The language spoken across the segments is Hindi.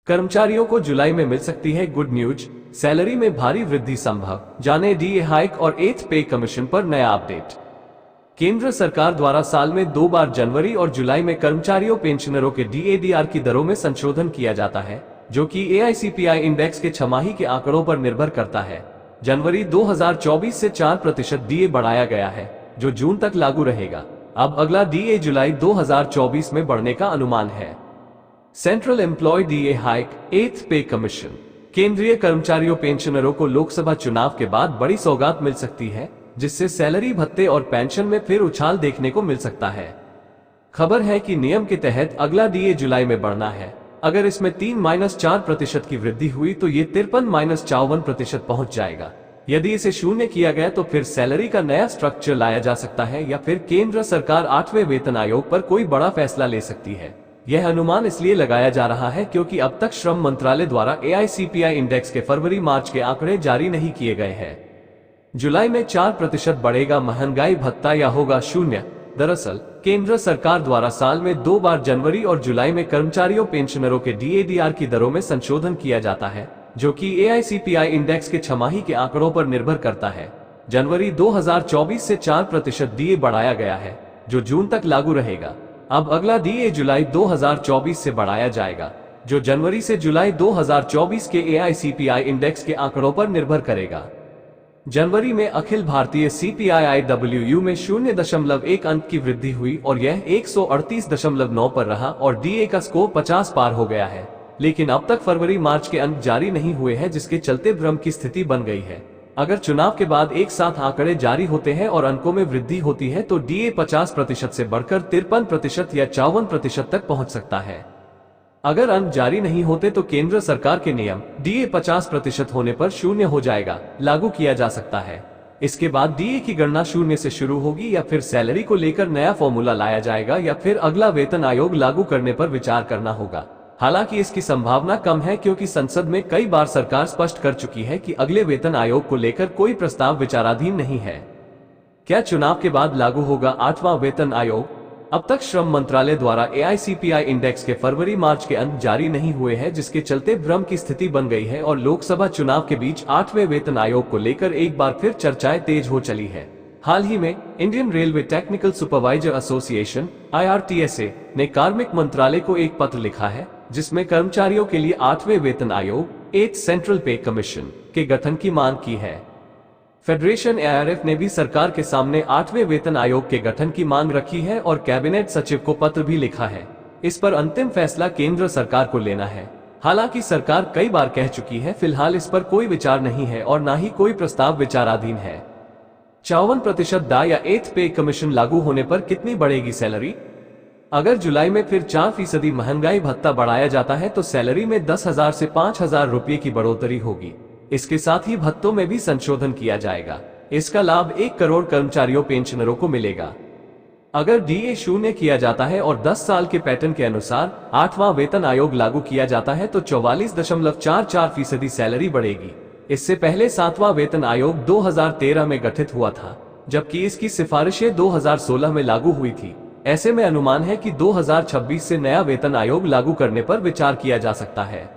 कर्मचारियों को जुलाई में मिल सकती है गुड न्यूज, सैलरी में भारी वृद्धि संभव। जाने डीए हाइक और 8th पे कमीशन पर नया अपडेट। केंद्र सरकार द्वारा साल में 2 बार जनवरी और जुलाई में कर्मचारियों पेंशनरों के डीएडीआर की दरों में संशोधन किया जाता है, जो कि एआईसीपीआई इंडेक्स के छमाही के आंकड़ों पर निर्भर करता है। जनवरी 2024 से 4% डीए बढ़ाया गया है, जो जून तक लागू रहेगा। अब अगला डीए जुलाई 2024 में बढ़ने का अनुमान है। Central employ DA hike, 8th पे कमीशन। केंद्रीय कर्मचारियों पेंशनरों को लोकसभा चुनाव के बाद बड़ी सौगात मिल सकती है, जिससे सैलरी, भत्ते और पेंशन में फिर उछाल देखने को मिल सकता है। खबर है कि नियम के तहत अगला डीए जुलाई में बढ़ना है। अगर इसमें 3-4% की वृद्धि हुई तो ये 53-54% पहुंच जाएगा। यदि इसे शून्य किया गया तो फिर सैलरी का नया स्ट्रक्चर लाया जा सकता है, या फिर केंद्र सरकार 8वें वेतन आयोग पर कोई बड़ा फैसला ले सकती है। यह अनुमान इसलिए लगाया जा रहा है क्योंकि अब तक श्रम मंत्रालय द्वारा एआईसीपीआई इंडेक्स के फरवरी-मार्च के आंकड़े जारी नहीं किए गए हैं। जुलाई में 4% बढ़ेगा महंगाई भत्ता या होगा शून्य। दरअसल केंद्र सरकार द्वारा साल में 2 बार जनवरी और जुलाई में कर्मचारियों पेंशनरों के डीएडीआर की दरों में संशोधन किया जाता है, जो कि एआईसीपीआई इंडेक्स के छमाही के आंकड़ों पर निर्भर करता है। जनवरी 2024 से 4% डीए बढ़ाया गया है, जो जून तक लागू रहेगा। अब अगला डीए जुलाई 2024 से बढ़ाया जाएगा, जो जनवरी से जुलाई 2024 के एआईसीपीआई इंडेक्स के आंकड़ों पर निर्भर करेगा। जनवरी में अखिल भारतीय सीपीआईआईडब्ल्यूयू में 0.1 अंक की वृद्धि हुई और यह 138.9 पर रहा और डीए का स्कोर 50 पार हो गया है। लेकिन अब तक फरवरी-मार्च के अंक जारी नहीं हुए हैं, जिसके चलते भ्रम की स्थिति बन गई है। अगर चुनाव के बाद एक साथ आंकड़े जारी होते हैं और अंकों में वृद्धि होती है तो डीए 50% से बढ़कर 53% या 54% तक पहुंच सकता है। अगर अंक जारी नहीं होते तो केंद्र सरकार के नियम डीए 50% होने पर शून्य हो जाएगा, लागू किया जा सकता है। इसके बाद डीए की गणना शून्य से शुरू होगी, या फिर सैलरी को लेकर नया फॉर्मूला लाया जाएगा, या फिर अगला वेतन आयोग लागू करने पर विचार करना होगा। हालांकि इसकी संभावना कम है, क्योंकि संसद में कई बार सरकार स्पष्ट कर चुकी है कि अगले वेतन आयोग को लेकर कोई प्रस्ताव विचाराधीन नहीं है। क्या चुनाव के बाद लागू होगा 8वां वेतन आयोग? अब तक श्रम मंत्रालय द्वारा एआईसीपीआई इंडेक्स के फरवरी-मार्च के अंक जारी नहीं हुए हैं, जिसके चलते भ्रम की स्थिति बन गई है और लोकसभा चुनाव के बीच 8वें वेतन आयोग को लेकर एक बार फिर चर्चाएं तेज हो चली है। हाल ही में Indian railway technical supervisor association (IRTSA) ने कार्मिक मंत्रालय को एक पत्र लिखा है, जिसमें कर्मचारियों के लिए 8वें वेतन आयोग 8th सेंट्रल पे कमीशन के गठन की मांग की है। फेडरेशन ARF ने भी सरकार के सामने 8वें वेतन आयोग के गठन की मांग रखी है और कैबिनेट सचिव को पत्र भी लिखा है। इस पर अंतिम फैसला केंद्र सरकार को लेना है। हालांकि सरकार कई बार कह चुकी है, फिलहाल इस पर कोई विचार नहीं है और न ही कोई प्रस्ताव विचाराधीन है। 54% डा या 8th पे कमीशन लागू होने पर कितनी बढ़ेगी सैलरी? अगर जुलाई में फिर 4% महंगाई भत्ता बढ़ाया जाता है तो सैलरी में 10,000 से 5,000 रुपये की बढ़ोतरी होगी। इसके साथ ही भत्तों में भी संशोधन किया जाएगा। इसका लाभ 1 करोड़ कर्मचारियों पेंशनरों को मिलेगा। अगर डीए शून्य किया जाता है और 10 साल के पैटर्न के अनुसार 8वां वेतन आयोग लागू किया जाता है तो 44.44% सैलरी बढ़ेगी। इससे पहले 7वां वेतन आयोग 2013 में गठित हुआ था, जबकि इसकी सिफारिशें 2016 में लागू हुई थी। ऐसे में अनुमान है कि 2026 से नया वेतन आयोग लागू करने पर विचार किया जा सकता है।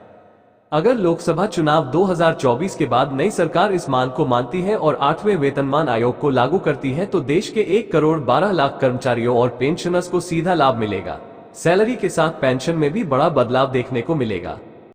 अगर लोकसभा चुनाव 2024 के बाद नई सरकार इस मांग को मानती है और 8वें वेतनमान आयोग को लागू करती है तो देश के 1 करोड़ 12 लाख कर्मचारियों और पेंशनर्स को सीधा लाभ मिलेगा। सैलरी के साथ पेंशन में भी बड़ा बदलाव देखने को मिलेगा।